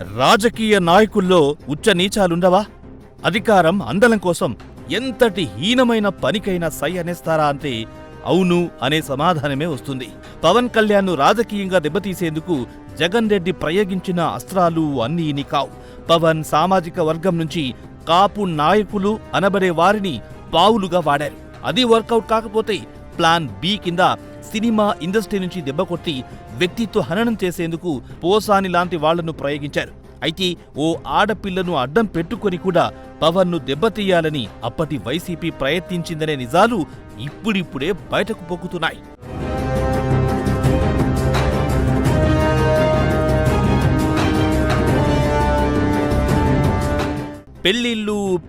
రాజకీయ నాయకుల్లో ఉచ్చ నీచాలుండవా? అధికారం అందలం కోసం ఎంతటి హీనమైన పనికైనా సై అనేస్తారా అంటే అవును అనే సమాధానమే వస్తుంది. పవన్ కళ్యాణ్ను రాజకీయంగా దెబ్బతీసేందుకు జగన్ రెడ్డి ప్రయోగించిన అస్త్రాలు అన్నీ ఇన్ని కావు. పవన్ సామాజిక వర్గం నుంచి కాపు నాయకులు అనబడే వారిని పావులుగా వాడారు. అది వర్కౌట్ కాకపోతే ప్లాన్ బి కింద సినిమా ఇండస్ట్రీ నుంచి దెబ్బకొట్టి వ్యక్తిత్వ హననం చేసేందుకు పోసాని లాంటి వాళ్లను ప్రయోగించారు. అయితే ఓ ఆడపిల్లను అడ్డం పెట్టుకుని కూడా పవన్ను దెబ్బతీయాలని అప్పటి వైసీపీ ప్రయత్నించిందనే నిజాలు ఇప్పుడిప్పుడే బయటకు పొక్కుతున్నాయి.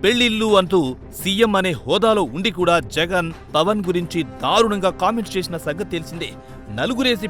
పెళ్లిళ్ళు అంటూ సీఎం అనే హోదాలో ఉండి కూడా జగన్ పవన్ గురించి దారుణంగా కామెంట్స్ చేసిన సంగతి తెలిసిందే. నలుగురేసి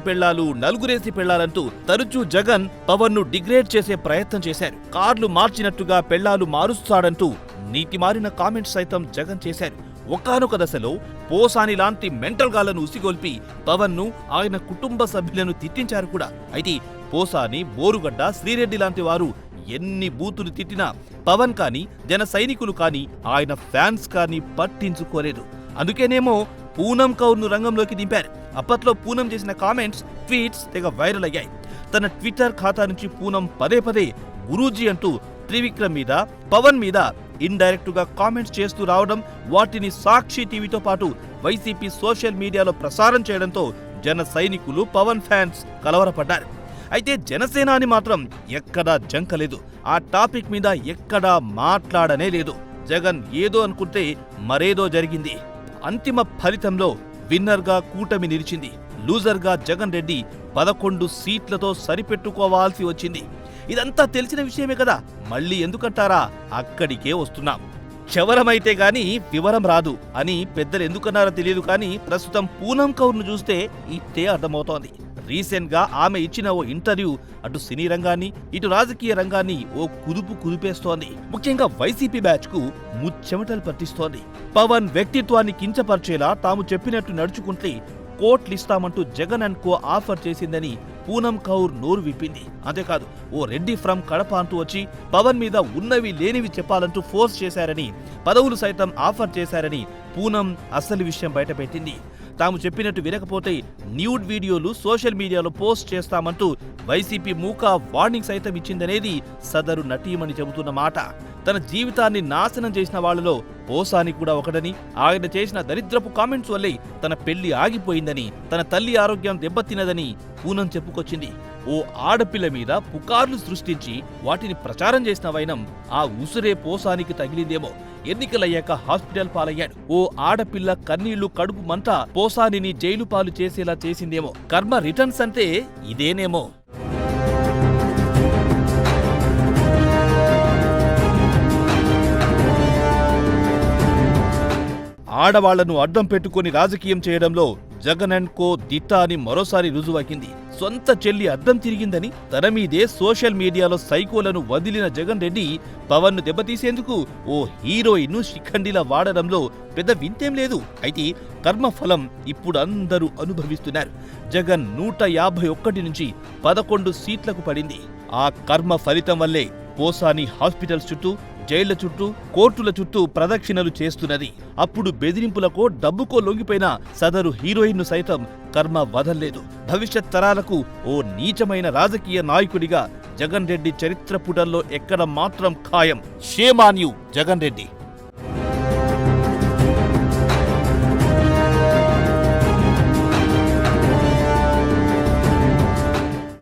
పెళ్లాలంటూ తరచూ జగన్ పవన్ ను డిగ్రేడ్ చేసే ప్రయత్నం చేశారు. కార్లు మార్చినట్టుగా పెళ్లాలు మారుస్తాడంటూ నీతి మారిన కామెంట్స్ సైతం జగన్ చేశారు. ఒకానొక దశలో పోసాని లాంటి మెంటల్ గాళ్లను ఉసిగొల్పి పవన్ ను ఆయన కుటుంబ సభ్యులను తిట్టించారు కూడా. అయితే పోసాని, బోరుగడ్డ, శ్రీరెడ్డి లాంటి వారు ఎన్ని బూతులు తిట్టినా పవన్ కానీ జన సైనికులు కానీ ఆయన ఫ్యాన్స్ కానీ పట్టించుకోలేదు. అందుకేనేమో పూనం కౌర్ను రంగంలోకి దింపారు. అప్పట్లో పూనం చేసిన కామెంట్స్, ట్వీట్స్ తెగ వైరల్ అయ్యాయి. తన ట్విట్టర్ ఖాతా నుంచి పూనం పదే గురూజీ అంటూ త్రివిక్రమ్ మీద, పవన్ మీద ఇండైరెక్ట్ గా కామెంట్స్ చేస్తూ రావడం, వాటిని సాక్షి టీవీతో పాటు వైసీపీ సోషల్ మీడియాలో ప్రసారం చేయడంతో జన సైనికులు, పవన్ ఫ్యాన్స్ కలవరపడ్డారు. అయితే జనసేనాని మాత్రం ఎక్కడా జంకలేదు. ఆ టాపిక్ మీద ఎక్కడా మాట్లాడనే లేదు. జగన్ ఏదో అనుకుంటే మరేదో జరిగింది. అంతిమ ఫలితంలో విన్నర్గా కూటమి నిలిచింది. లూజర్గా జగన్ రెడ్డి 11 సీట్లతో సరిపెట్టుకోవాల్సి వచ్చింది. ఇదంతా తెలిసిన విషయమే కదా, మళ్ళీ ఎందుకంటారా? అక్కడికే వస్తున్నాం. క్షవరమైతే గాని వివరం రాదు అని పెద్దలు ఎందుకన్నారో తెలియదు కానీ ప్రస్తుతం పూనం కౌర్ను చూస్తే ఇట్టే అర్థమవుతోంది. రీసెంట్ గా ఆమె ఇచ్చిన ఓ ఇంటర్వ్యూ అటు సినీ రంగాన్ని ఇటు రాజకీయ రంగాన్ని ఓ కుదిపేస్తోంది. ముఖ్యంగా వైసీపీ బ్యాచ్ కు ముచ్చెమటలు పట్టిస్తోంది. పవన్ వ్యక్తిత్వాన్ని కించపరిచేలా తాము చెప్పినట్టు నడుచుకుంటే కోట్లిస్తామంటూ జగన్ అండ్ కో ఆఫర్ చేసిందని పూనం కౌర్ నోరు విప్పింది. అంతేకాదు ఓ రెడ్డి ఫ్రమ్ కడప అంటూ వచ్చి పవన్ మీద ఉన్నవి లేనివి చెప్పాలంటూ ఫోర్స్ చేశారని, పదవులు సైతం ఆఫర్ చేశారని పూనం అసలు విషయం బయటపెట్టింది. తాము చెప్పినట్టు వినకపోతే న్యూడ్ వీడియోలు సోషల్ మీడియాలో పోస్ట్ చేస్తామంటూ వైసీపీ మూక వార్నింగ్ సైతం ఇచ్చిందనేది సదరు నటీమణి చెబుతున్న మాట. తన జీవితాన్ని నాశనం చేసిన వాళ్లలో పోసాని కూడా ఒకటని, ఆయన చేసిన దరిద్రపు కామెంట్స్ వల్లే తన పెళ్లి ఆగిపోయిందని, తన తల్లి ఆరోగ్యం దెబ్బతిన్నదని పూనం చెప్పుకొచ్చింది. ఓ ఆడపిల్ల మీద పుకార్లు సృష్టించి వాటిని ప్రచారం చేసిన వైనం ఆ ఉసురే పోసానికి తగిలిందేమో. ఎన్నికలయ్యాక హాస్పిటల్ పాలయ్యాడు. ఓ ఆడపిల్ల కన్నీళ్లు కడుపు మంట పోసానిని జైలు పాలు చేసేలా చేసిందేమో. కర్మ రిటర్న్స్ అంటే ఇదేనేమో. ఆడవాళ్లను అడ్డం పెట్టుకుని రాజకీయం చేయడంలో జగన్ అండ్ కో దిట్ట అని మరోసారి రుజువైంది. సొంత చెల్లి అడ్డం తిరిగిందని తన మీదే సోషల్ మీడియాలో సైకోలను వదిలిన జగన్ రెడ్డి పవన్ ను దెబ్బతీసేందుకు ఓ హీరోయిన్ ను శిఖండిలా వాడడంలో పెద్ద వింతేం లేదు. అయితే కర్మఫలం ఇప్పుడు అందరూ అనుభవిస్తున్నారు. జగన్ 151 నుంచి 11 సీట్లకు పడింది. ఆ కర్మ ఫలితం వల్లే పోసాని హాస్పిటల్స్ చుట్టూ, జైళ్ల చుట్టూ, కోర్టుల చుట్టూ ప్రదక్షిణలు చేస్తున్నది. అప్పుడు బెదిరింపులకో డబ్బుకో లొంగిపోయిన సదరు హీరోయిన్ను సైతం కర్మ వదల్లేదు. భవిష్యత్ తరాలకు ఓ నీచమైన రాజకీయ నాయకుడిగా జగన్ రెడ్డి చరిత్ర పుటల్లో ఎక్కడ మాత్రం ఖాయం. Shame on you Jagan Reddy.